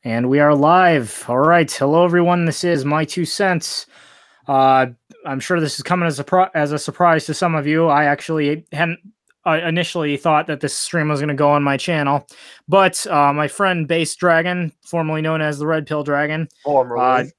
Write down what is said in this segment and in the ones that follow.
And we are live. All right. Hello, everyone. This is My Two Cents. I'm sure this is coming as a surprise to some of you. I actually hadn't initially thought that this stream was going to go on my channel. But my friend Base Dragon, formerly known as the Red Pill Dragon. Formerly.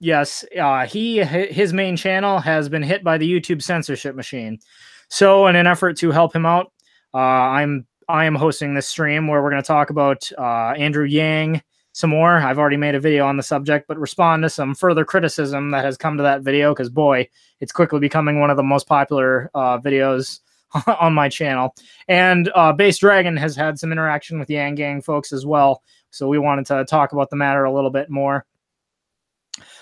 Yes. His main channel has been hit by the YouTube censorship machine. So in an effort to help him out, I am hosting this stream where we're going to talk about Andrew Yang some more. I've already made a video on the subject, but respond to some further criticism that has come to that video because, boy, it's quickly becoming one of the most popular videos on my channel. And Base Dragon has had some interaction with Yang Gang folks as well, so we wanted to talk about the matter a little bit more.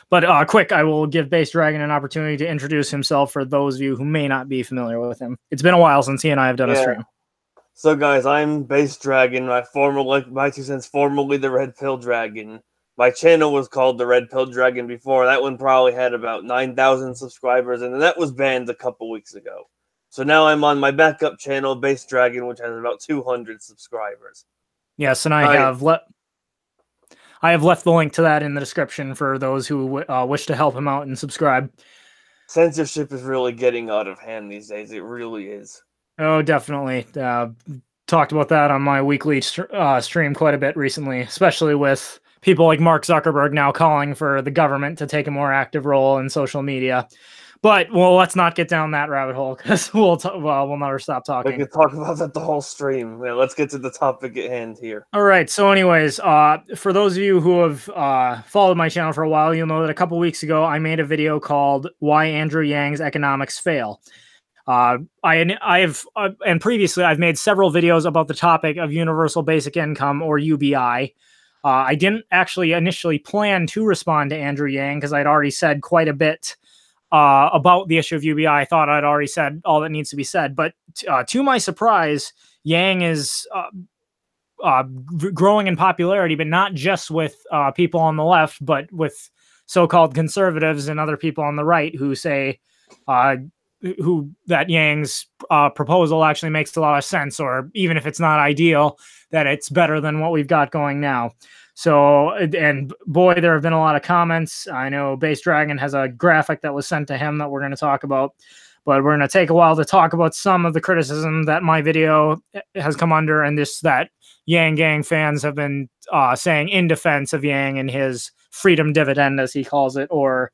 But quick, I will give Base Dragon an opportunity to introduce himself for those of you who may not be familiar with him. It's been a while since he and I have done a stream. So, guys, I'm Base Dragon. My two cents, formerly the Red Pill Dragon. My channel was called the Red Pill Dragon before. That one probably had about 9,000 subscribers, and that was banned a couple weeks ago. So now I'm on my backup channel, Base Dragon, which has about 200 subscribers. Yes, and I have left the link to that in the description for those who wish to help him out and subscribe. Censorship is really getting out of hand these days. It really is. Oh, definitely. Talked about that on my weekly stream quite a bit recently, especially with people like Mark Zuckerberg now calling for the government to take a more active role in social media. But, well, let's not get down that rabbit hole because we'll never stop talking. We could talk about that the whole stream. Yeah, let's get to the topic at hand here. All right. So anyways, for those of you who have followed my channel for a while, you'll know that a couple weeks ago, I made a video called Why Andrew Yang's Economics Fail. And previously I've made several videos about the topic of universal basic income, or UBI. I didn't actually initially plan to respond to Andrew Yang because I'd already said quite a bit about the issue of UBI. I thought I'd already said all that needs to be said, but to my surprise, Yang is growing in popularity, but not just with people on the left, but with so-called conservatives and other people on the right who say that Yang's proposal actually makes a lot of sense, or even if it's not ideal, that it's better than what we've got going now. So, and boy, there have been a lot of comments. I know Base Dragon has a graphic that was sent to him that we're going to talk about, but we're going to take a while to talk about some of the criticism that my video has come under, and that Yang Gang fans have been saying in defense of Yang and his freedom dividend, as he calls it, or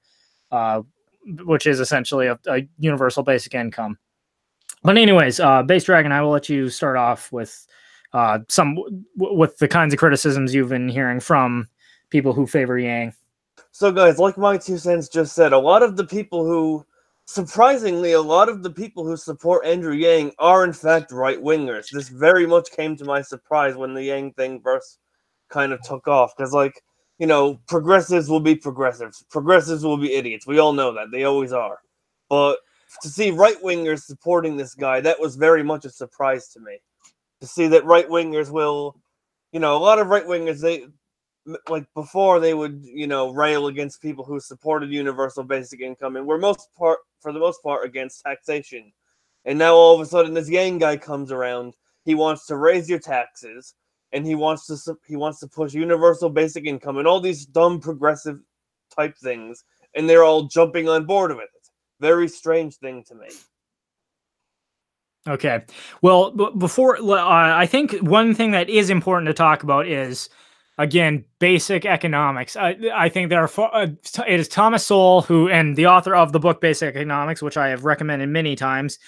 which is essentially a universal basic income. But anyways, Base Dragon, I will let you start off with the kinds of criticisms you've been hearing from people who favor Yang. So, guys, like My Two Cents just said, surprisingly, a lot of the people who support Andrew Yang are in fact right-wingers. This very much came to my surprise when the Yang thing first kind of took off, because, like, you know, progressives will be progressives. Progressives will be idiots. We all know that. They always are. But to see right-wingers supporting this guy, that was very much a surprise to me. To see that right-wingers will, you know, a lot of right-wingers, they, like, before they would, you know, rail against people who supported universal basic income and were for the most part, against taxation. And now all of a sudden this Yang guy comes around. He wants to raise your taxes. And he wants to push universal basic income and all these dumb progressive type things, and they're all jumping on board with it. Very strange thing to me. Okay, well, before I think one thing that is important to talk about is, again, basic economics. I think it is Thomas Sowell, who, and the author of the book Basic Economics, which I have recommended many times.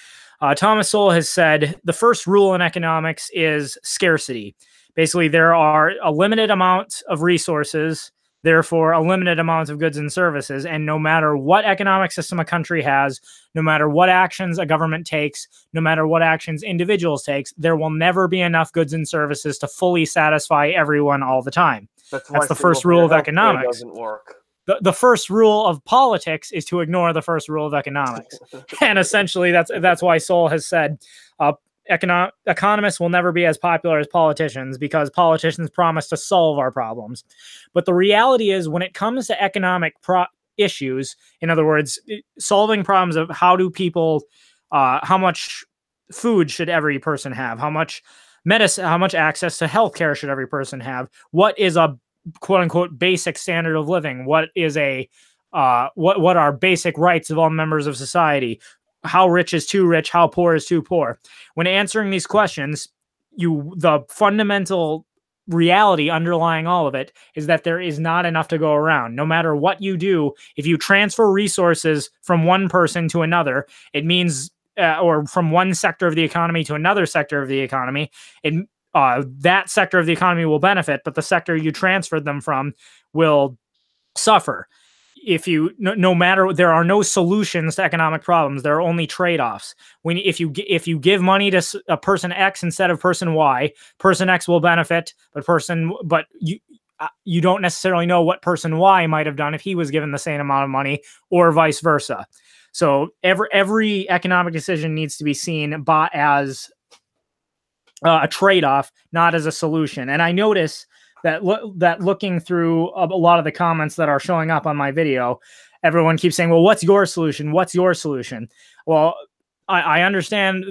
Thomas Sowell has said the first rule in economics is scarcity. Basically, there are a limited amount of resources, therefore a limited amount of goods and services, and no matter what economic system a country has, no matter what actions a government takes, no matter what actions individuals take, there will never be enough goods and services to fully satisfy everyone all the time. That's the first rule of economics. Doesn't work. The first rule of politics is to ignore the first rule of economics. And essentially, that's why Sowell has said economists will never be as popular as politicians because politicians promise to solve our problems. But the reality is, when it comes to economic issues, in other words, solving problems of how do people, how much food should every person have, how much medicine, how much access to healthcare should every person have, what is a quote unquote basic standard of living? What is a what are basic rights of all members of society? How rich is too rich? How poor is too poor? When answering these questions, the fundamental reality underlying all of it is that there is not enough to go around. No matter what you do, if you transfer resources from one person to another, it means or from one sector of the economy to another sector of the economy, that sector of the economy will benefit, but the sector you transferred them from will suffer. If you no matter, there are no solutions to economic problems. There are only trade-offs. If you give money to a person X instead of person Y, person X will benefit, but you don't necessarily know what person Y might have done if he was given the same amount of money, or vice versa. So every economic decision needs to be seen as a trade-off, not as a solution. And I notice that looking through a lot of the comments that are showing up on my video, everyone keeps saying, well, what's your solution? What's your solution? Well, I understand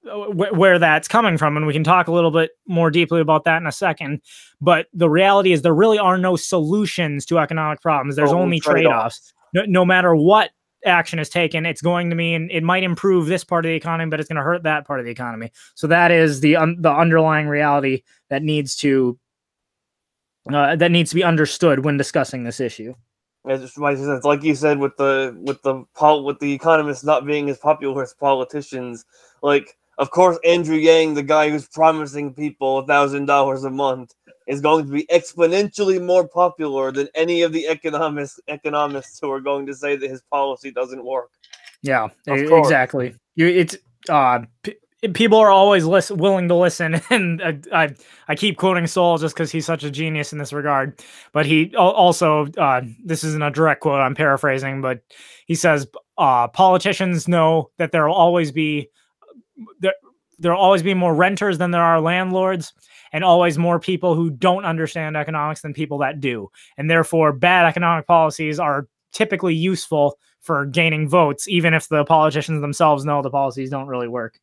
where that's coming from, and we can talk a little bit more deeply about that in a second. But the reality is there really are no solutions to economic problems. There's only trade-offs. No matter what action is taken, it's going to mean it might improve this part of the economy, but it's going to hurt that part of the economy. So that is the underlying reality that needs to be understood when discussing this issue. It's like you said, with the economists not being as popular as politicians. Like, of course, Andrew Yang, the guy who's promising people $1,000 a month, is going to be exponentially more popular than any of the economists who are going to say that his policy doesn't work. Yeah, exactly. People are always willing to listen, and I keep quoting Sol just because he's such a genius in this regard. But he also, this isn't a direct quote, I'm paraphrasing, but he says politicians know that there will always be more renters than there are landlords, and always more people who don't understand economics than people that do. And therefore, bad economic policies are typically useful for gaining votes, even if the politicians themselves know the policies don't really work.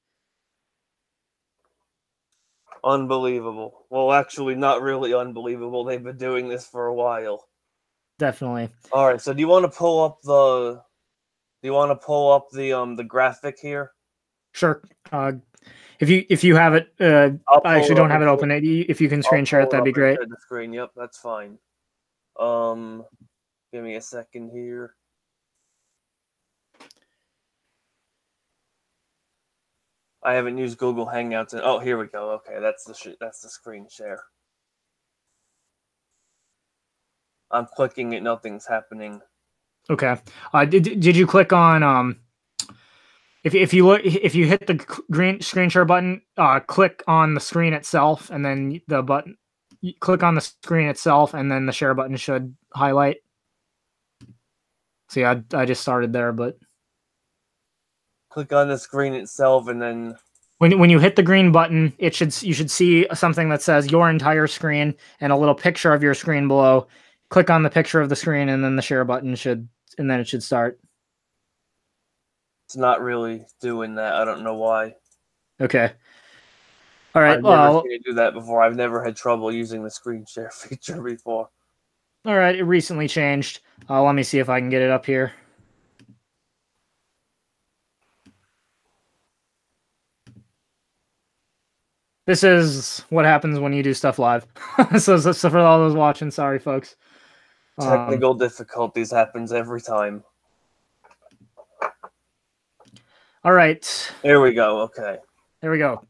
Unbelievable. Well, actually, not really unbelievable. They've been doing this for a while. Definitely. All right. So, do you want to pull up the graphic here? Sure. If you have it, I actually don't have it open. If you can screen share it, that'd be great. The screen. Yep, that's fine. Give me a second here. I haven't used Google Hangouts. Oh, here we go. Okay, that's the screen share. I'm clicking it. Nothing's happening. Okay. Did you click on if you hit the green screen share button, click on the screen itself, and then the button. Click on the screen itself, and then the share button should highlight. See, I just started there, but click on the screen itself, and then when you hit the green button, you should see something that says your entire screen and a little picture of your screen below. Click on the picture of the screen, and then the share button it should start. It's not really doing that. I don't know why. Okay. All right. I've never seen it do that before. I've never had trouble using the screen share feature before. All right. It recently changed. Let me see if I can get it up here. This is what happens when you do stuff live. so for all those watching, sorry, folks. Technical difficulties happens every time. All right. There we go. Okay. There we go.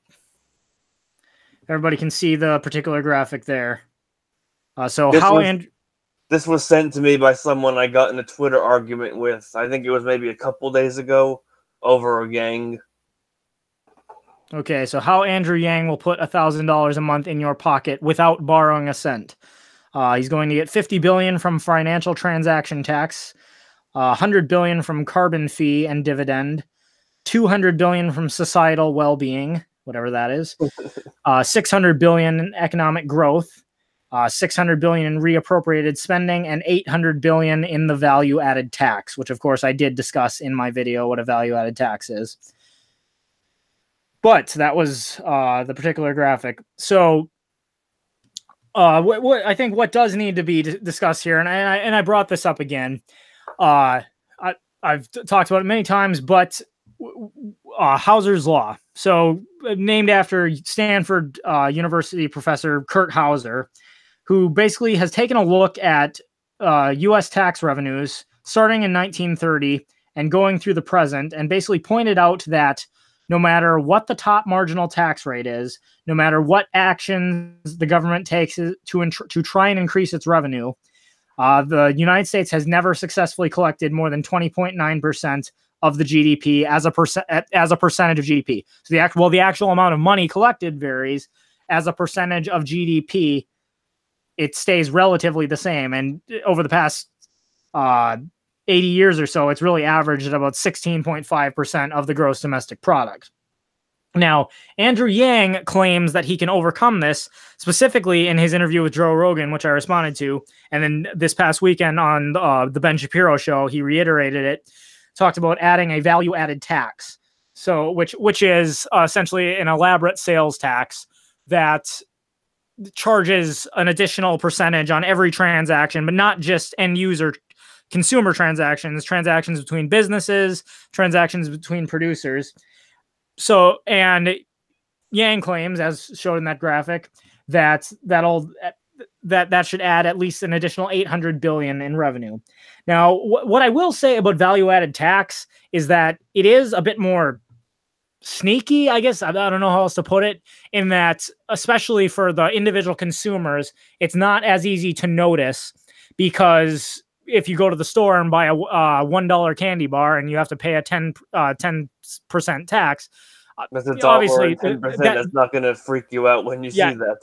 Everybody can see the particular graphic there. This was sent to me by someone I got in a Twitter argument with. I think it was maybe a couple days ago over a Yang. Okay, so how Andrew Yang will put $1,000 a month in your pocket without borrowing a cent. He's going to get $50 billion from financial transaction tax, $100 billion from carbon fee and dividend, $200 billion from societal well-being, whatever that is, $600 billion in economic growth, $600 billion in reappropriated spending, and $800 billion in the value-added tax, which of course I did discuss in my video what a value-added tax is. But that was the particular graphic. So I think what does need to be discussed here, and I brought this up again. I've talked about it many times, but Hauser's law. So named after Stanford University professor Kurt Hauser, who basically has taken a look at U.S. tax revenues starting in 1930 and going through the present, and basically pointed out that no matter what the top marginal tax rate is, no matter what actions the government takes to try and increase its revenue, the United States has never successfully collected more than 20.9% of the GDP as a percentage of GDP. So the actual amount of money collected varies. As a percentage of GDP, it stays relatively the same. And over the past 80 years or so, it's really averaged at about 16.5% of the gross domestic product. Now, Andrew Yang claims that he can overcome this, specifically in his interview with Joe Rogan, which I responded to. And then this past weekend on the Ben Shapiro show, he reiterated it, talked about adding a value-added tax. So, which is essentially an elaborate sales tax that charges an additional percentage on every transaction, but not just end user consumer transactions between businesses, transactions between producers. So, and Yang claims, as showed in that graphic, that should add at least an additional $800 billion in revenue. Now, what I will say about value-added tax is that it is a bit more sneaky, I guess. I don't know how else to put it, in that, especially for the individual consumers, it's not as easy to notice, because if you go to the store and buy a $1 candy bar and you have to pay a 10% tax, obviously 10%, that's not going to freak you out when you see that.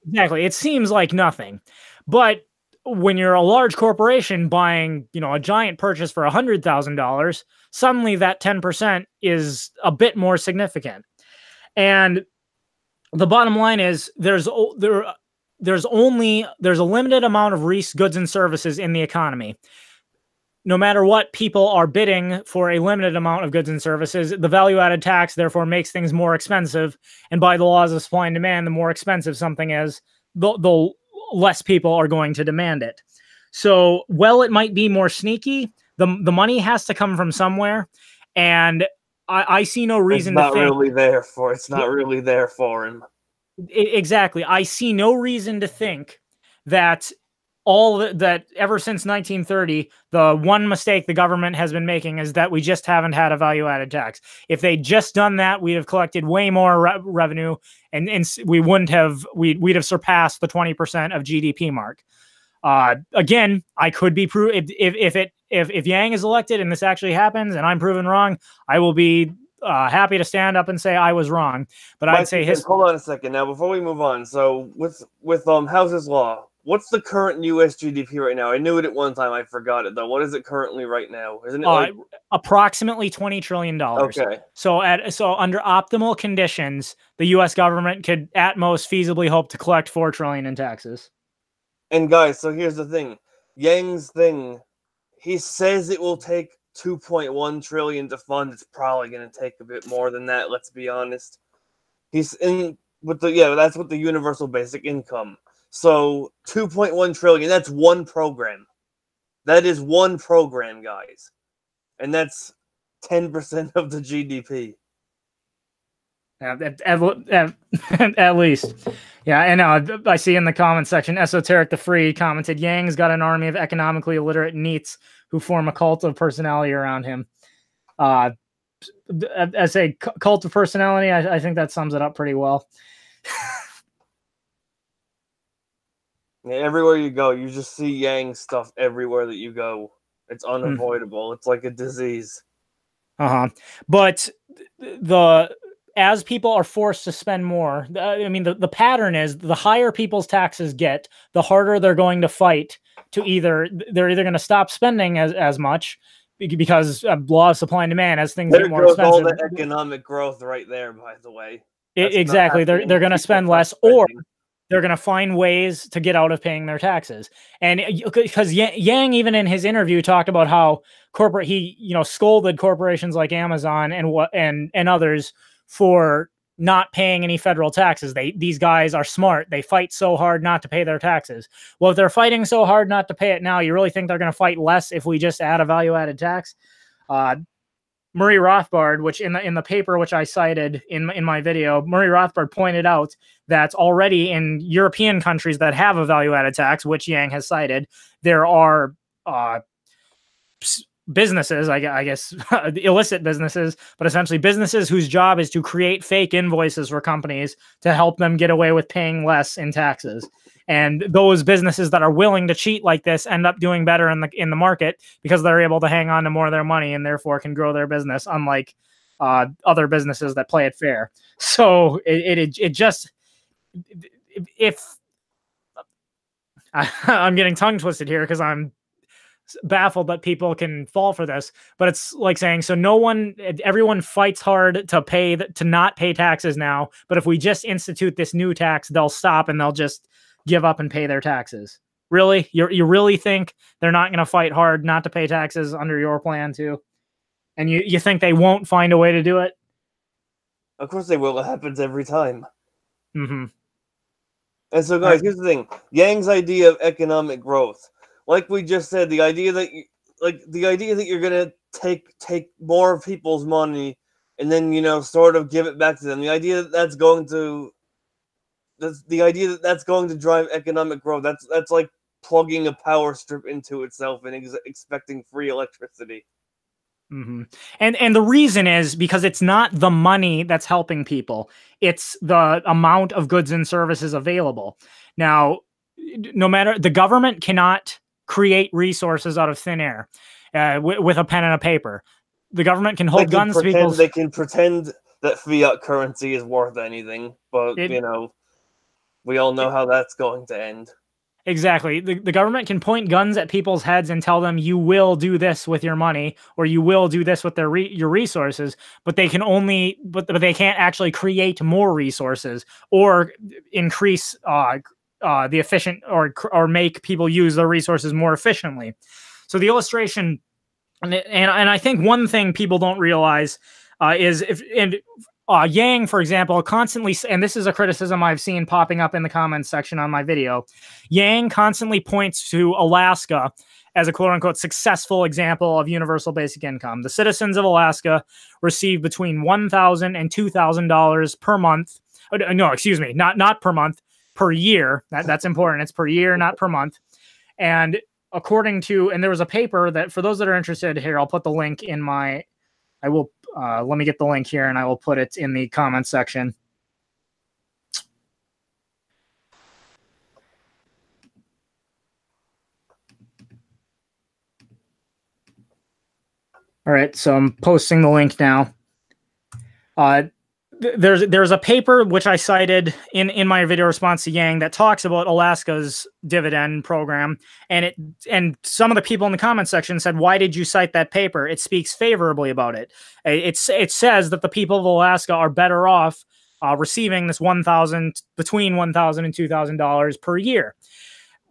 Exactly. It seems like nothing. But when you're a large corporation buying, a giant purchase for $100,000, suddenly that 10% is a bit more significant. And the bottom line is there's a limited amount of goods and services in the economy. No matter what, people are bidding for a limited amount of goods and services. The value-added tax, therefore, makes things more expensive. And by the laws of supply and demand, the more expensive something is, the less people are going to demand it. So, while it might be more sneaky, the money has to come from somewhere. And I see no reason to think... It's not really there for him. Exactly. I see no reason to think that that ever since 1930, the one mistake the government has been making is that we just haven't had a value-added tax. If they'd just done that, we'd have collected way more revenue, and we'd have surpassed the 20% of GDP mark. Again, I could be if Yang is elected and this actually happens and I'm proven wrong, I will be happy to stand up and say I was wrong. But I'd say hold on a second now before we move on. So with Hauser's law, what's the current U.S. GDP right now? I knew it at one time. I forgot it though. What is it currently right now? Isn't it approximately $20 trillion? Okay. So under optimal conditions, the U.S. government could at most feasibly hope to collect $4 trillion in taxes. And guys, so here's the thing. Yang's thing, he says it will take 2.1 trillion to fund. It's probably going to take a bit more than that, let's be honest. That's with the universal basic income. So 2.1 trillion, that's one program. That is one program, guys. And that's 10% of the GDP. At least. Yeah, and I see in the comment section, Esoteric the Free commented, Yang's got an army of economically illiterate NEETs who form a cult of personality around him. As a cult of personality, I think that sums it up pretty well. Yeah, everywhere you go, you just see Yang stuff everywhere that you go. It's unavoidable. It's like a disease. But as people are forced to spend more, I mean, the pattern is the higher people's taxes get, the harder they're going to fight to they're either going to stop spending as much because of law of supply and demand as things get more expensive. All the economic growth right there, by the way. Exactly. They're going to spend less, or they're going to find ways to get out of paying their taxes. And because Yang, even in his interview, talked about how he scolded corporations like Amazon and others for not paying any federal taxes. These guys are smart. They fight so hard not to pay their taxes. Well, if they're fighting so hard not to pay it now, you really think they're going to fight less if we just add a value-added tax? Murray Rothbard, which in the paper which I cited in my video, Murray Rothbard pointed out that already in European countries that have a value-added tax, which Yang has cited, there are businesses, I guess, illicit businesses, but essentially businesses whose job is to create fake invoices for companies to help them get away with paying less in taxes. And those businesses that are willing to cheat like this end up doing better in the market because they're able to hang on to more of their money and therefore can grow their business, unlike other businesses that play it fair. So it just, if I'm getting tongue twisted here because I'm baffled that people can fall for this, but it's like saying, so everyone fights hard to not pay taxes now, but if we just institute this new tax, they'll stop and they'll just give up and pay their taxes. Really? You really think they're not going to fight hard not to pay taxes under your plan too? And you think they won't find a way to do it? Of course they will. It happens every time. Mm-hmm. And so, guys, here's the thing. Yang's idea of economic growth. Like we just said, the idea that you're gonna take more of people's money and then sort of give it back to them. The idea that that's going to drive economic growth. That's like plugging a power strip into itself and expecting free electricity. Mm-hmm. And the reason is because it's not the money that's helping people; it's the amount of goods and services available. Now, no matter, the government cannot create resources out of thin air with a pen and a paper. The government can hold guns to people's... They can pretend that fiat currency is worth anything, but we all know how that's going to end. Exactly. The government can point guns at people's heads and tell them you will do this with your money or you will do this with your resources, but they can only but they can't actually create more resources or increase the efficient or make people use their resources more efficiently. So the illustration, and I think one thing people don't realize is Yang, for example, constantly, and this is a criticism I've seen popping up in the comments section on my video, Yang constantly points to Alaska as a quote-unquote successful example of universal basic income. The citizens of Alaska receive between $1,000 and $2,000 per month. No, excuse me, not per month. Per year. That's important. It's per year, not per month. And and there was a paper that, for those that are interested here, I'll put the link in let me get the link here and I will put it in the comments section. All right, so I'm posting the link now. There's a paper which I cited in my video response to Yang that talks about Alaska's dividend program, and some of the people in the comment section said, "Why did you cite that paper? It speaks favorably about it. It says that the people of Alaska are better off receiving this between $1,000 and $2,000 per year."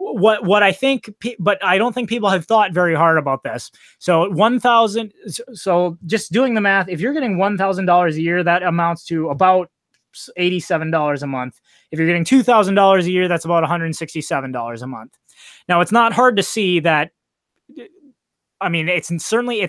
What I think, but I don't think people have thought very hard about this. So so just doing the math, if you're getting $1,000 a year, that amounts to about $87 a month. If you're getting $2,000 a year, that's about $167 a month. Now, it's not hard to see that. I mean, it's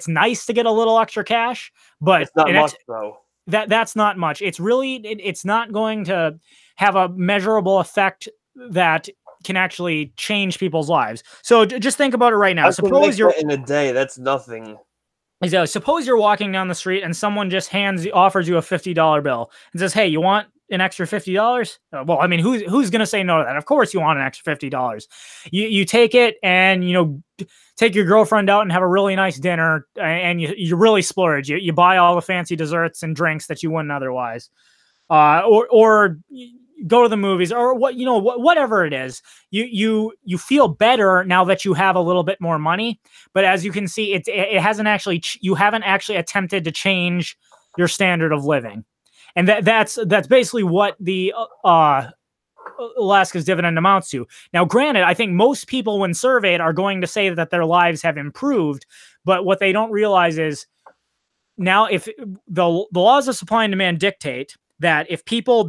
nice to get a little extra cash, but it's not much though. That's not much. It's not going to have a measurable effect that can actually change people's lives. So just think about it right now. Suppose you're in a day, that's nothing. So suppose you're walking down the street and someone just offers you a $50 bill and says, "Hey, you want an extra $50? Well, I mean, who's going to say no to that? Of course you want an extra $50. You take it and, take your girlfriend out and have a really nice dinner and you really splurge. You buy all the fancy desserts and drinks that you wouldn't otherwise. Or go to the movies or whatever it is, you feel better now that you have a little bit more money. But as you can see, you haven't actually attempted to change your standard of living. And that's basically what the Alaska's dividend amounts to. Now, granted, I think most people when surveyed are going to say that their lives have improved, but what they don't realize is now if the laws of supply and demand dictate that if people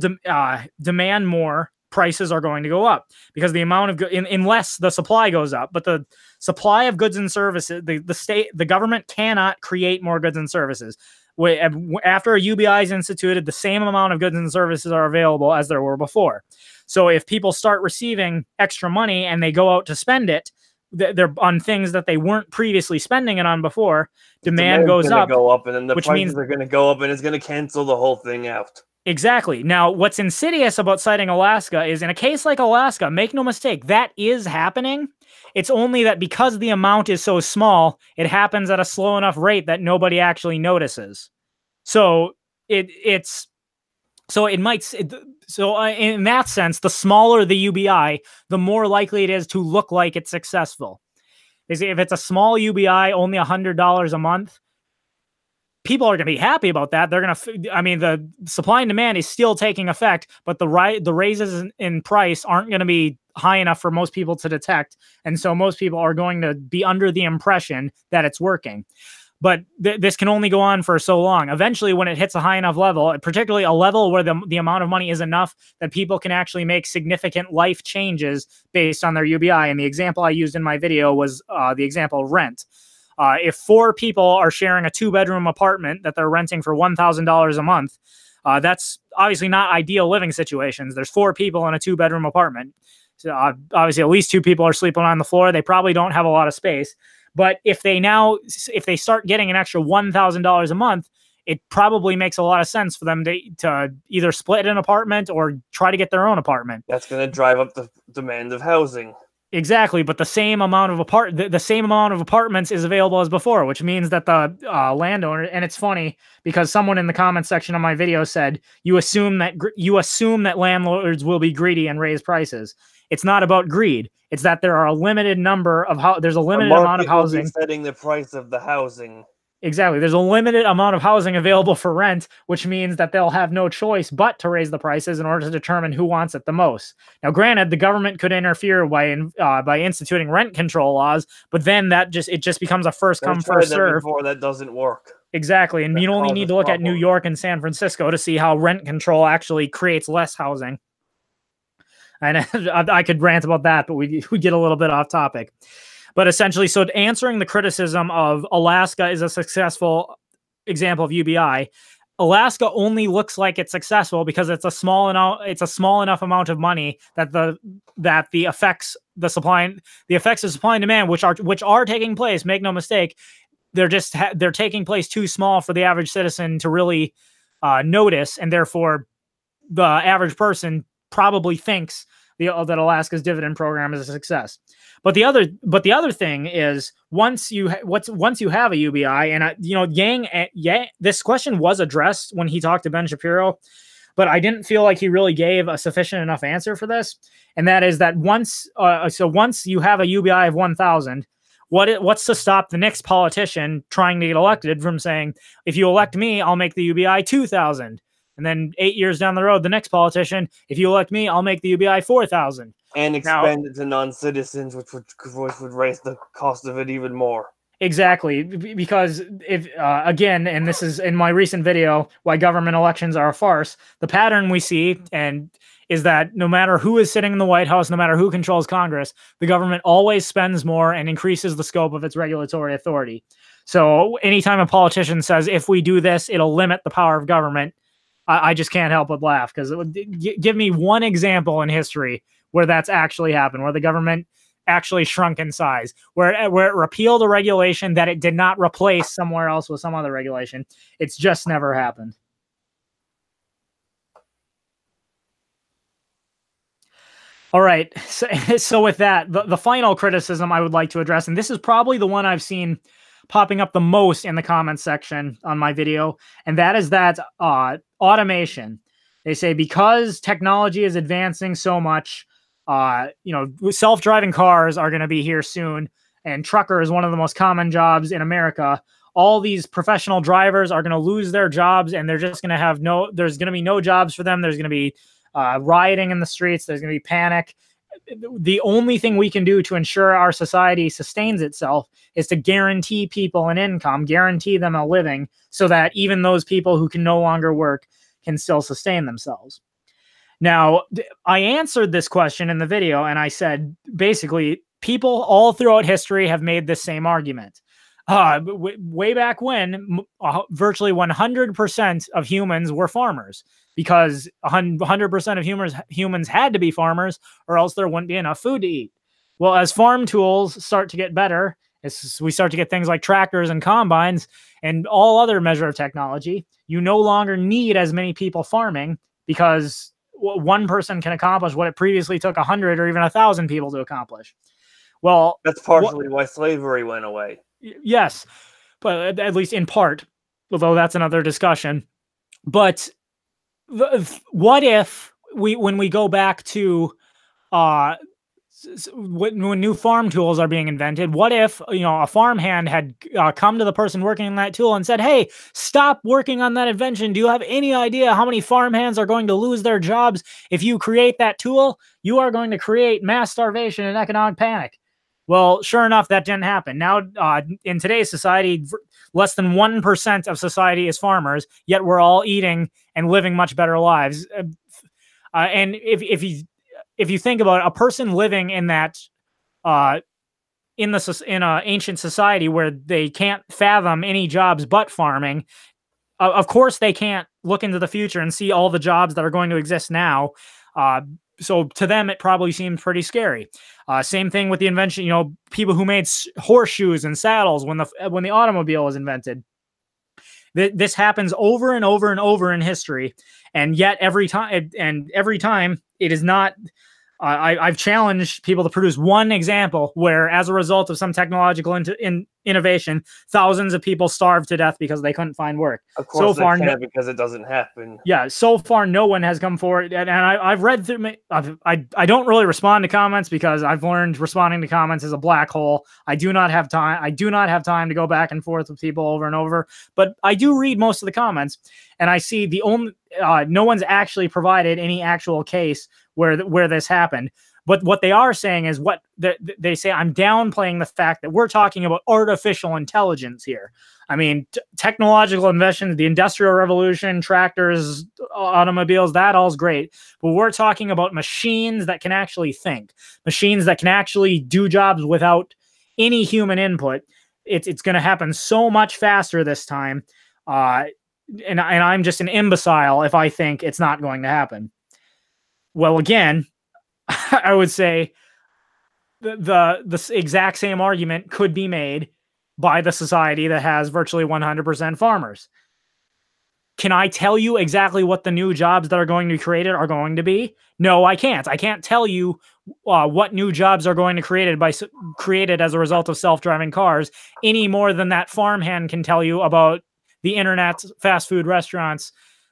demand more, prices are going to go up because the amount of unless the supply goes up, but the supply of goods and services, the government cannot create more goods and services. After a UBI is instituted, the same amount of goods and services are available as there were before. So if people start receiving extra money and they go out to spend it, they're on things that they weren't previously spending it on before, demand goes up, and then the prices are going to go up, and it's going to cancel the whole thing out. Exactly. Now, what's insidious about citing Alaska is in a case like Alaska, make no mistake, that is happening. It's only that because the amount is so small, it happens at a slow enough rate that nobody actually notices. So in that sense, the smaller the UBI, the more likely it is to look like it's successful. If it's a small UBI, only $100 a month, people are going to be happy about that. They're going to, I mean, the supply and demand is still taking effect, but the raises in price aren't going to be high enough for most people to detect. And so most people are going to be under the impression that it's working. But this can only go on for so long. Eventually, when it hits a high enough level, particularly a level where the amount of money is enough that people can actually make significant life changes based on their UBI. And the example I used in my video was the example of rent. If 4 people are sharing a 2-bedroom apartment that they're renting for $1,000 a month, that's obviously not ideal living situations. There's 4 people in a 2-bedroom apartment. So obviously, at least 2 people are sleeping on the floor. They probably don't have a lot of space. But if they start getting an extra $1,000 a month, it probably makes a lot of sense for them to either split an apartment or try to get their own apartment. That's going to drive up the demand of housing. Exactly, but the same amount of apartments is available as before, which means that the landowner, and it's funny because someone in the comments section of my video said you assume that landlords will be greedy and raise prices. It's not about greed. It's that there are a limited number of there's a limited amount of housing setting the price of the housing. Exactly. There's a limited amount of housing available for rent, which means that they'll have no choice but to raise the prices in order to determine who wants it the most. Now, granted, the government could interfere by instituting rent control laws, but then it just becomes a first come, first serve. Before that doesn't work. Exactly. And you only need to look at New York and San Francisco to see how rent control actually creates less housing. And I could rant about that, but we get a little bit off topic. But essentially, so answering the criticism of Alaska is a successful example of UBI, Alaska only looks like it's successful because it's a small enough amount of money that the effects of supply and demand, which are taking place, make no mistake, they're taking place too small for the average citizen to really notice, and therefore the average person probably thinks that Alaska's dividend program is a success. But the other thing is once you have a UBI, and Yang, this question was addressed when he talked to Ben Shapiro, but I didn't feel like he really gave a sufficient enough answer for this. And that is that once you have a UBI of 1,000, what's to stop the next politician trying to get elected from saying, if you elect me, I'll make the UBI 2,000. And then 8 years down the road, the next politician, if you elect me, I'll make the UBI 4,000. And expand it to non-citizens, which would raise the cost of it even more. Exactly, because if again, and this is in my recent video, why government elections are a farce, the pattern we see is that no matter who is sitting in the White House, no matter who controls Congress, the government always spends more and increases the scope of its regulatory authority. So anytime a politician says, if we do this, it'll limit the power of government, I just can't help but laugh, because give me one example in history where that's actually happened, where the government actually shrunk in size, where it repealed a regulation that it did not replace somewhere else with some other regulation. It's just never happened. All right. So with that, the final criticism I would like to address, and this is probably the one I've seen popping up the most in the comments section on my video, and that is that automation. They say because technology is advancing so much, self-driving cars are going to be here soon, and trucker is one of the most common jobs in America. All these professional drivers are going to lose their jobs, and they're just going to have there's going to be no jobs for them. There's going to be rioting in the streets. There's going to be panic. The only thing we can do to ensure our society sustains itself is to guarantee people an income, guarantee them a living, so that even those people who can no longer work can still sustain themselves. Now, I answered this question in the video, and I said, basically, people all throughout history have made this same argument. Way back when, virtually 100% of humans were farmers, because 100% of humans had to be farmers, or else there wouldn't be enough food to eat. Well, as farm tools start to get better, as we start to get things like tractors and combines and all other measure of technology, you no longer need as many people farming, because one person can accomplish what it previously took 100 or even 1,000 people to accomplish. Well, that's partially why slavery went away. Yes, but at least in part, although that's another discussion. But what if when we go back to when new farm tools are being invented, what if, a farmhand had come to the person working on that tool and said, hey, stop working on that invention. Do you have any idea how many farmhands are going to lose their jobs if you create that tool? You are going to create mass starvation and economic panic. Well, sure enough, that didn't happen. Now, in today's society, less than 1% of society is farmers, yet we're all eating and living much better lives. And if you think about it, a person living in that in an ancient society where they can't fathom any jobs but farming, of course they can't look into the future and see all the jobs that are going to exist now. So to them, it probably seems pretty scary. Same thing with the invention, people who made horseshoes and saddles when the automobile was invented. This happens over and over and over in history, and yet every time it is not. I've challenged people to produce one example where, as a result of some technological innovation, thousands of people starved to death because they couldn't find work. Of course, so far, because it doesn't happen. Yeah, so far no one has come forward, and I've read through. I don't really respond to comments because I've learned responding to comments is a black hole. I do not have time. I do not have time to go back and forth with people over and over. But I do read most of the comments, and I see no one's actually provided any actual case where this happened. But what they are saying is they say, I'm downplaying the fact that we're talking about artificial intelligence here. I mean, technological inventions, the Industrial Revolution, tractors, automobiles, that all's great. But we're talking about machines that can actually think, machines that can actually do jobs without any human input. It's going to happen so much faster this time. And I'm just an imbecile if I think it's not going to happen. Well, again, I would say the exact same argument could be made by the society that has virtually 100% farmers. Can I tell you exactly what the new jobs that are going to be created are going to be? No, I can't. I can't tell you what new jobs are going to be created as a result of self-driving cars any more than that farmhand can tell you about the internet, fast food restaurants,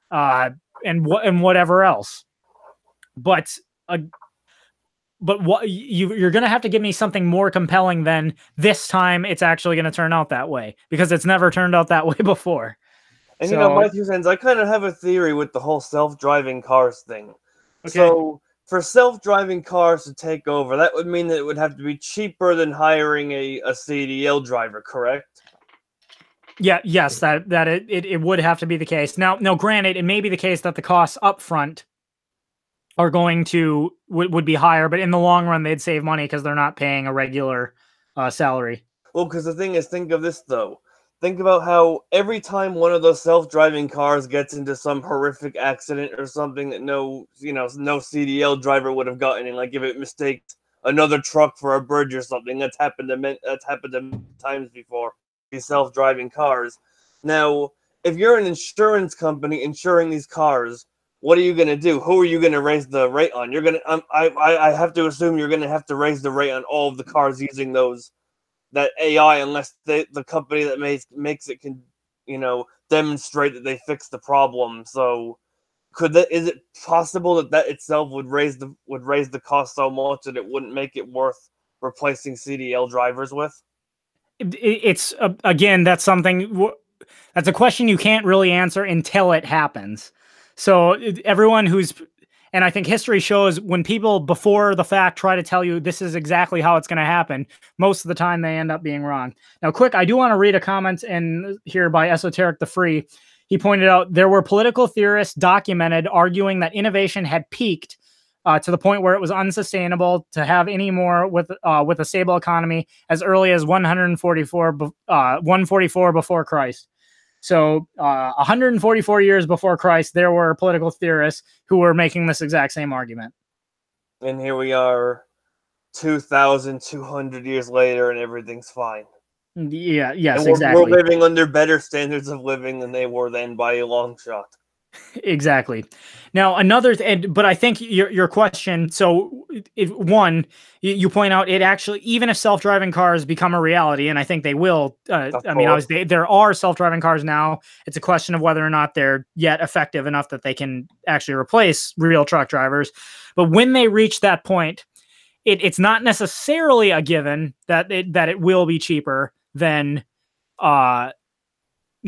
and whatever else. But what you're going to have to give me something more compelling than this time it's actually going to turn out that way, because it's never turned out that way before. And so, my 2 cents, I kind of have a theory with the whole self-driving cars thing. Okay. So for self-driving cars to take over, that would mean that it would have to be cheaper than hiring a CDL driver, correct? Yeah, yes, that it would have to be the case. Now, granted, it may be the case that the costs up front are going to would be higher, but in the long run they'd save money because they're not paying a regular salary. Well, because the thing is, think of this though. Think about how every time one of those self-driving cars gets into some horrific accident or something that no CDL driver would have gotten in, like if it mistakes another truck for a bridge or something, that's happened times before. These self-driving cars. Now, if you're an insurance company insuring these cars, what are you going to do? Who are you going to raise the rate on? You're going to, I have to assume you're going to have to raise the rate on all of the cars using that AI, unless the company that makes it can, demonstrate that they fixed the problem. So, is it possible that itself would raise the cost so much that it wouldn't make it worth replacing CDL drivers with? It's again, that's a question you can't really answer until it happens. So everyone and I think history shows when people before the fact try to tell you this is exactly how it's going to happen, most of the time they end up being wrong. Now, quick, I do want to read a comment in here by Esoteric the Free. He pointed out there were political theorists documented arguing that innovation had peaked to the point where it was unsustainable to have any more with a stable economy as early as 144 before Christ. So 144 years before Christ, there were political theorists who were making this exact same argument. And here we are 2,200 years later, and everything's fine. Yeah, yes, and exactly. We're living under better standards of living than they were then by a long shot. Exactly. Now, but I think your question. So, you point out it actually, even if self-driving cars become a reality, and I think they will. I mean, obviously, there are self-driving cars now. It's a question of whether or not they're yet effective enough that they can actually replace real truck drivers. But when they reach that point, it's not necessarily a given that it will be cheaper than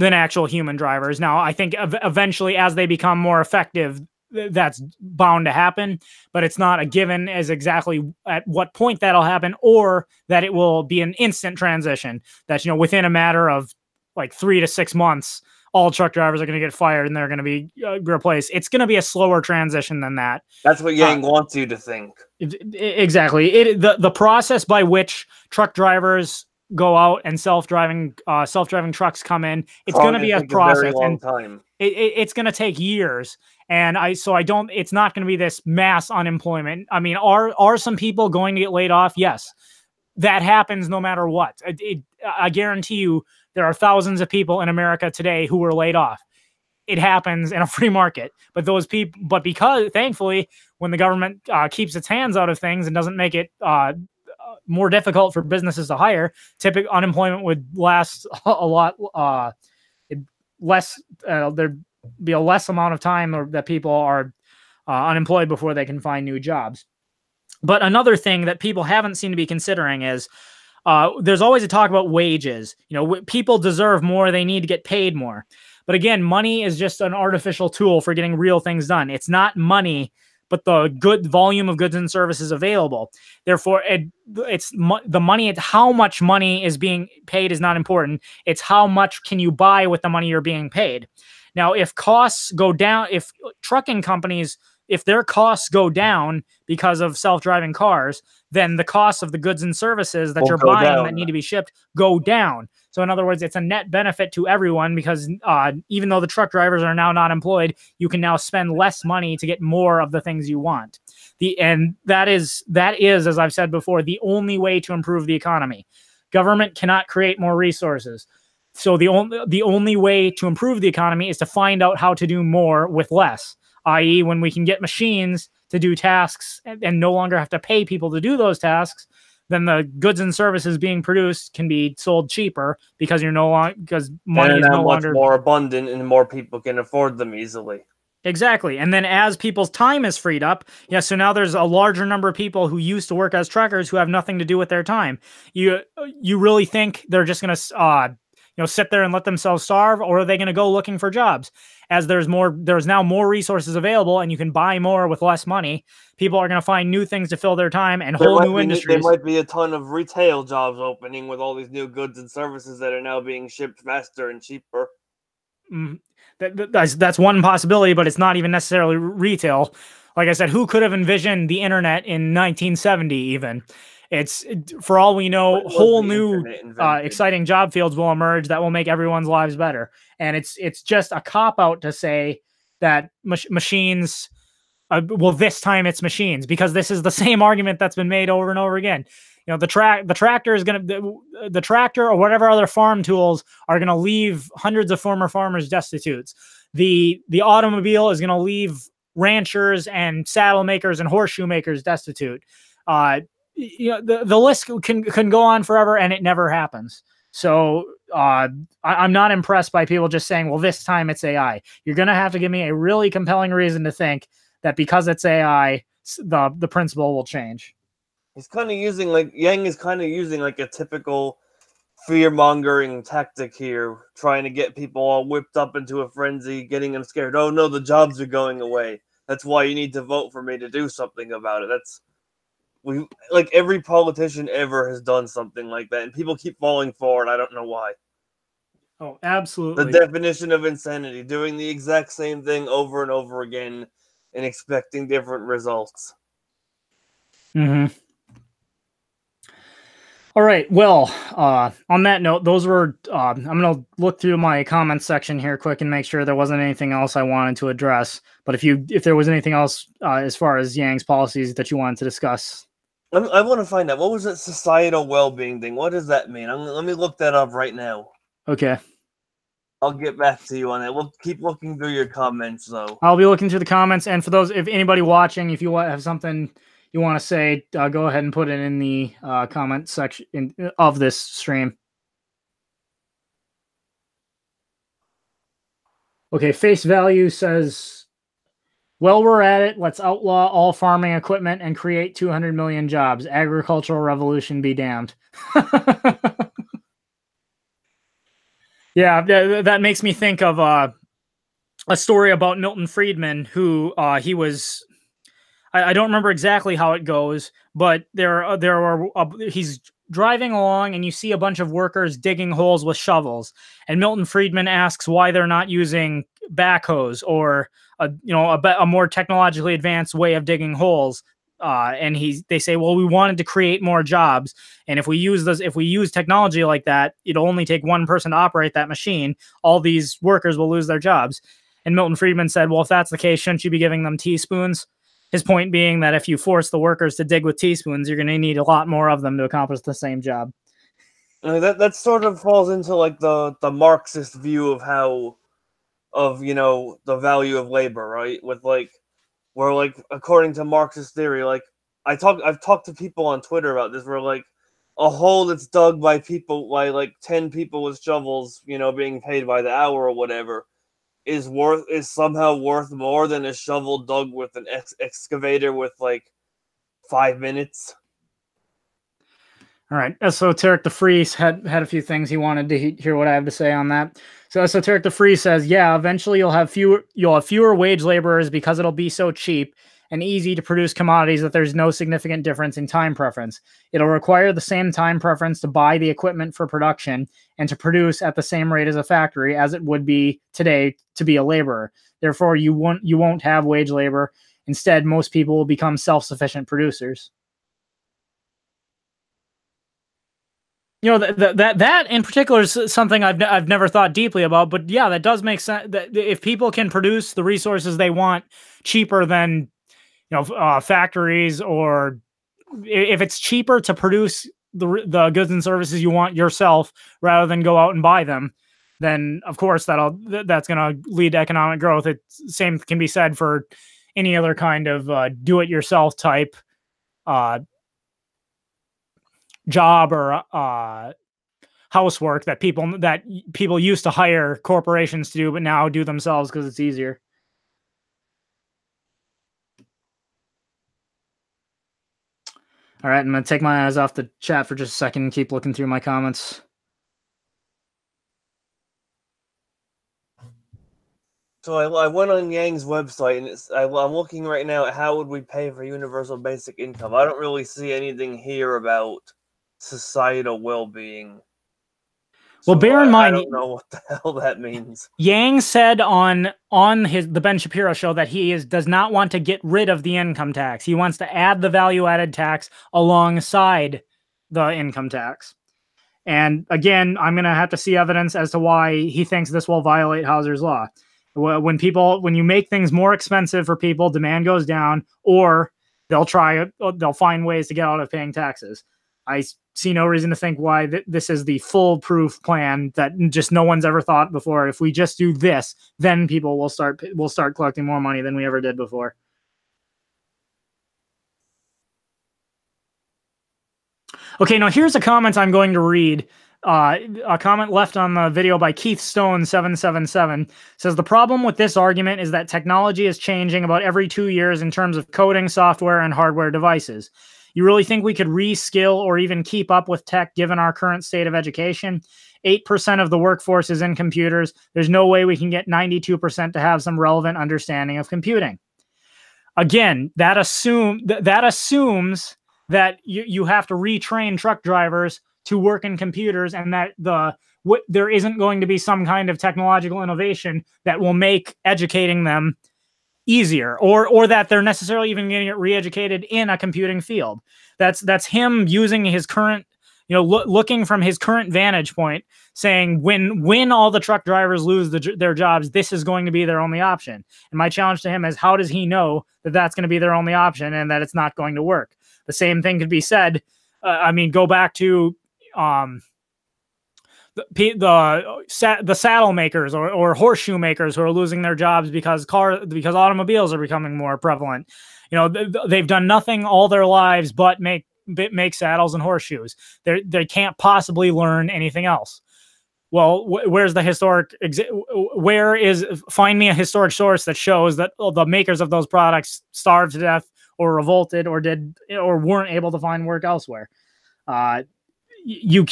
actual human drivers. Now, I think eventually, as they become more effective, that's bound to happen, but it's not a given as exactly at what point that'll happen, or that it will be an instant transition that, within a matter of like 3 to 6 months, all truck drivers are going to get fired and they're going to be replaced. It's going to be a slower transition than that. That's what Yang wants you to think. Exactly. The process by which truck drivers go out and self-driving trucks come in, it's going to be a process, and time. It's going to take years. And it's not going to be this mass unemployment. I mean, are some people going to get laid off? Yes, that happens no matter what. I guarantee you there are thousands of people in America today who were laid off. It happens in a free market, but because thankfully, when the government keeps its hands out of things and doesn't make it more difficult for businesses to hire, typical unemployment would last a lot less. There'd be a less amount of time that people are unemployed before they can find new jobs. But another thing that people haven't seemed to be considering is there's always a talk about wages. People deserve more; they need to get paid more. But again, money is just an artificial tool for getting real things done. It's not money, but the good volume of goods and services available. Therefore, it's the money. It's how much money is being paid is not important. It's how much can you buy with the money you're being paid. Now, if costs go down, if trucking companies, if their costs go down because of self-driving cars, then the costs of the goods and services that you're buying that need to be shipped go down. So in other words, it's a net benefit to everyone because even though the truck drivers are now not employed, you can now spend less money to get more of the things you want. And that is, as I've said before, the only way to improve the economy. Government cannot create more resources. So the only way to improve the economy is to find out how to do more with less, i.e. when we can get machines to do tasks and no longer have to pay people to do those tasks, then the goods and services being produced can be sold cheaper because money is no longer more abundant and more people can afford them easily. Exactly. And then as people's time is freed up, so now there's a larger number of people who used to work as truckers who have nothing to do with their time. You really think they're just going to sit there and let themselves starve, or are they going to go looking for jobs? As there's now more resources available and you can buy more with less money, people are going to find new things to fill their time and whole new industries. There might be a ton of retail jobs opening with all these new goods and services that are now being shipped faster and cheaper. That's one possibility, but it's not even necessarily retail. Like I said, who could have envisioned the internet in 1970 even? For all we know, whole new exciting job fields will emerge that will make everyone's lives better. And it's just a cop-out to say that machines, this time it's machines, because this is the same argument that's been made over and over again. The tractor is the tractor or whatever other farm tools are going to leave hundreds of former farmers destitute. The automobile is going to leave ranchers and saddle makers and horseshoe makers destitute. The list can go on forever, and it never happens. So I'm not impressed by people just saying, well, this time it's AI. You're going to have to give me a really compelling reason to think that because it's AI, the principle will change. He's kind of using Yang is kind of using a typical fear-mongering tactic here, trying to get people all whipped up into a frenzy, getting them scared. Oh no, the jobs are going away. That's why you need to vote for me to do something about it. Every politician ever has done something like that, and people keep falling for it. I don't know why. Oh, The absolutely. definition of insanity, doing the exact same thing over and over again and expecting different results. Mm-hmm. All right. Well, on that note, those were. I'm gonna look through my comments section here quick and make sure there wasn't anything else I wanted to address. But if there was anything else as far as Yang's policies that you wanted to discuss, I want to find out, what was that societal well-being thing? What does that mean? Let me look that up right now. okay. I'll get back to you on that. We'll keep looking through your comments, though. I'll be looking through the comments, and for those, if anybody watching, if you have something you want to say, go ahead and put it in the comment section of this stream. Okay, Face Value says, well, we're at it. Let's outlaw all farming equipment and create 200 million jobs. Agricultural revolution be damned. Yeah, that makes me think of a story about Milton Friedman, who he was. I don't remember exactly how it goes, but he's driving along and you see a bunch of workers digging holes with shovels, and Milton Friedman asks why they're not using backhoes or a more technologically advanced way of digging holes. And they say, well, we wanted to create more jobs, and if we use technology like that, it'll only take one person to operate that machine. All these workers will lose their jobs. And Milton Friedman said, well, if that's the case, shouldn't you be giving them teaspoons? His point being that if you force the workers to dig with teaspoons, you're going to need a lot more of them to accomplish the same job. That sort of falls into like the Marxist view of the value of labor, right? With like, where like according to Marxist theory, like I've talked to people on Twitter about this, where like a hole that's dug by like 10 people with shovels, being paid by the hour or whatever, is somehow worth more than a shovel dug with an excavator with like 5 minutes. All right, Esoteric the Freeze had a few things he wanted to hear what I have to say on that. So Esoteric the Freeze says, yeah, eventually you'll have fewer wage laborers because it'll be so cheap and easy to produce commodities that there's no significant difference in time preference. It'll require the same time preference to buy the equipment for production and to produce at the same rate as a factory as it would be today to be a laborer. Therefore, you won't have wage labor. Instead, most people will become self-sufficient producers. That in particular is something I've never thought deeply about, but yeah, that does make sense. That if people can produce the resources they want cheaper than factories, or if it's cheaper to produce the goods and services you want yourself rather than go out and buy them, then of course that's going to lead to economic growth. Same can be said for any other kind of do-it-yourself type job or housework that people used to hire corporations to do, but now do themselves because it's easier. All right, I'm going to take my eyes off the chat for just a second and keep looking through my comments. So I went on Yang's website, and I'm looking right now at how would we pay for universal basic income. I don't really see anything here about societal well-being. Well, bear in mind, I don't know what the hell that means. Yang said on the Ben Shapiro show that he does not want to get rid of the income tax. He wants to add the value-added tax alongside the income tax. And again, I'm going to have to see evidence as to why he thinks this will violate Hauser's law. When you make things more expensive for people, demand goes down, or they'll find ways to get out of paying taxes. I see no reason to think why this is the foolproof plan that just no one's ever thought before. If we just do this, then people will start collecting more money than we ever did before. Okay, now here's a comment I'm going to read. A comment left on the video by Keith Stone 777 says, the problem with this argument is that technology is changing about every 2 years in terms of coding, software, and hardware devices. You really think we could reskill or even keep up with tech given our current state of education? 8% of the workforce is in computers. There's no way we can get 92% to have some relevant understanding of computing. Again, that assumes that you have to retrain truck drivers to work in computers, and that there isn't going to be some kind of technological innovation that will make educating them easier, or that they're necessarily even getting re-educated in a computing field. That's him using his current, looking from his current vantage point, saying when all the truck drivers lose their jobs, this is going to be their only option. And my challenge to him is, how does he know that that's going to be their only option and that it's not going to work? The same thing could be said. Go back to the saddle makers or horseshoe makers who are losing their jobs because automobiles are becoming more prevalent. They've done nothing all their lives but make saddles and horseshoes. They can't possibly learn anything else. Well, where's the historic? Find me a historic source that shows that the makers of those products starved to death or revolted or weren't able to find work elsewhere. You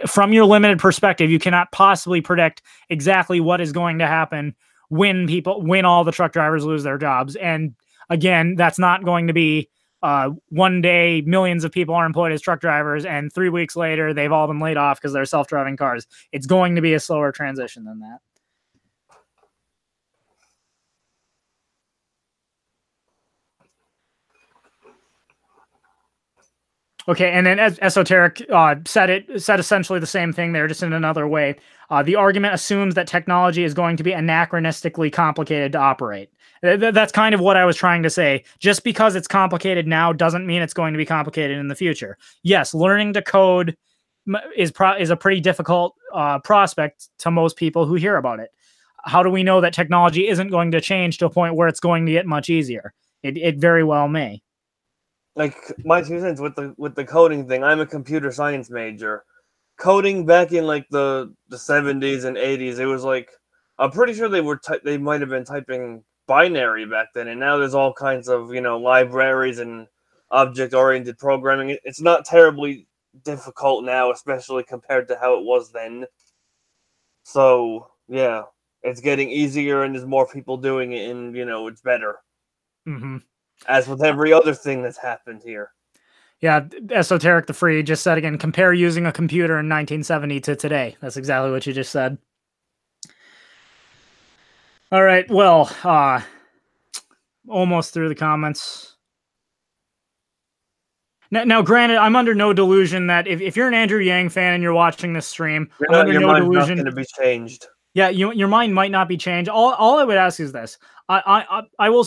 from your limited perspective, you cannot possibly predict exactly what is going to happen when all the truck drivers lose their jobs. And again, that's not going to be one day millions of people are employed as truck drivers and 3 weeks later they've all been laid off because they're self-driving cars. It's going to be a slower transition than that. Okay, and then Esoteric said essentially the same thing there, just in another way. The argument assumes that technology is going to be anachronistically complicated to operate. That's kind of what I was trying to say. Just because it's complicated now doesn't mean it's going to be complicated in the future. Yes, learning to code is a pretty difficult prospect to most people who hear about it. How do we know that technology isn't going to change to a point where it's going to get much easier? It very well may. Like, my 2 cents with the coding thing, I'm a computer science major. Coding back in like the 70s and 80s, it was like, I'm pretty sure they might have been typing binary back then, and now there's all kinds of libraries and object-oriented programming. It's not terribly difficult now, especially compared to how it was then. So yeah, it's getting easier, and there's more people doing it, and it's better. Mm-hmm. As with every other thing that's happened here. Yeah, Esoteric the Free just said again, compare using a computer in 1970 to today. That's exactly what you just said. All right, well, almost through the comments. Now, granted, I'm under no delusion that if you're an Andrew Yang fan and you're watching this stream, I'm under no delusion. Mind's not going to be changed. Yeah, your mind might not be changed. All I would ask is this: I will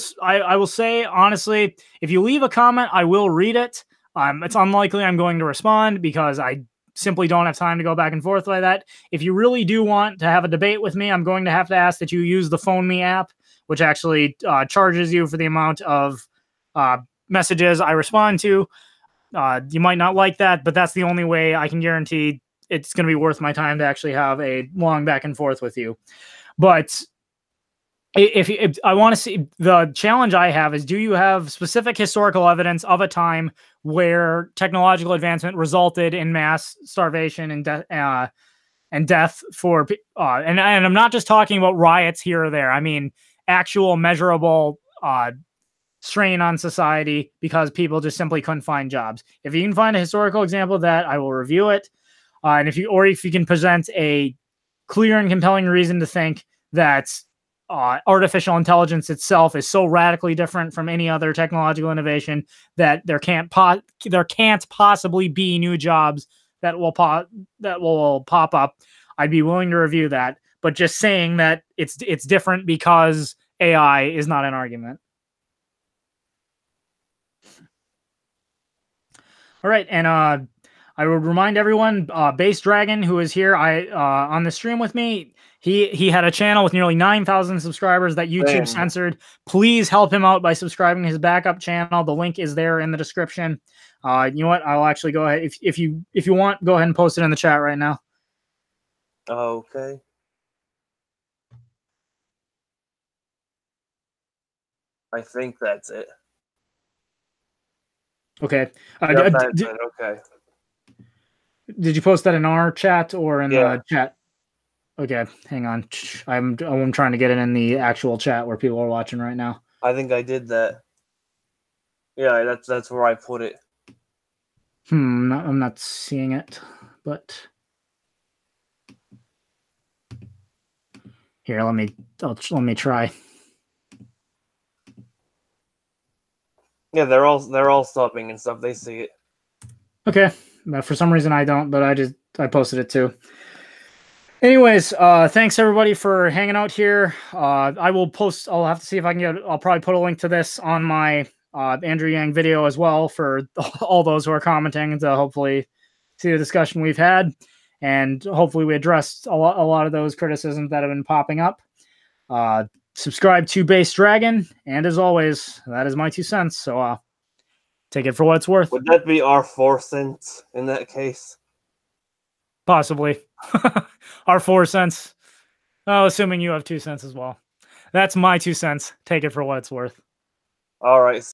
say honestly, if you leave a comment, I will read it. It's unlikely I'm going to respond because I simply don't have time to go back and forth like that. If you really do want to have a debate with me, I'm going to have to ask that you use the Phone Me app, which actually charges you for the amount of messages I respond to. You might not like that, but that's the only way I can guarantee it's going to be worth my time to actually have a long back and forth with you. But if I want to see, the challenge I have is, do you have specific historical evidence of a time where technological advancement resulted in mass starvation and death for and I'm not just talking about riots here or there. I mean actual measurable strain on society because people just simply couldn't find jobs. If you can find a historical example of that, I will review it. And if you can present a clear and compelling reason to think that artificial intelligence itself is so radically different from any other technological innovation that there can't possibly be new jobs that will pop up, I'd be willing to review that. But just saying that it's different because AI is not an argument. All right, and I would remind everyone, Base Dragon, who is here on the stream with me, he had a channel with nearly 9,000 subscribers that YouTube censored. Please help him out by subscribing to his backup channel. The link is there in the description. You know what? I'll actually go ahead. If you want, go ahead and post it in the chat right now. Okay. I think that's it. Okay. Okay. Did you post that in our chat or in the chat? Okay, hang on. I'm trying to get it in the actual chat where people are watching right now. I think I did that. Yeah, that's where I put it. I'm not seeing it, but here, let me try. Yeah, they're all subbing and stuff. They see it. Okay, but for some reason I don't, but I posted it too. Anyways, thanks everybody for hanging out here. I'll have to see if I can I'll probably put a link to this on my Andrew Yang video as well for all those who are commenting to hopefully see the discussion we've had. And hopefully we addressed a lot of those criticisms that have been popping up. Subscribe to Base Dragon. And as always, that is my 2 cents. So take it for what it's worth. Would that be our 4 cents in that case? Possibly. Our 4 cents. Oh, assuming you have 2 cents as well. That's my 2 cents. Take it for what it's worth. All right.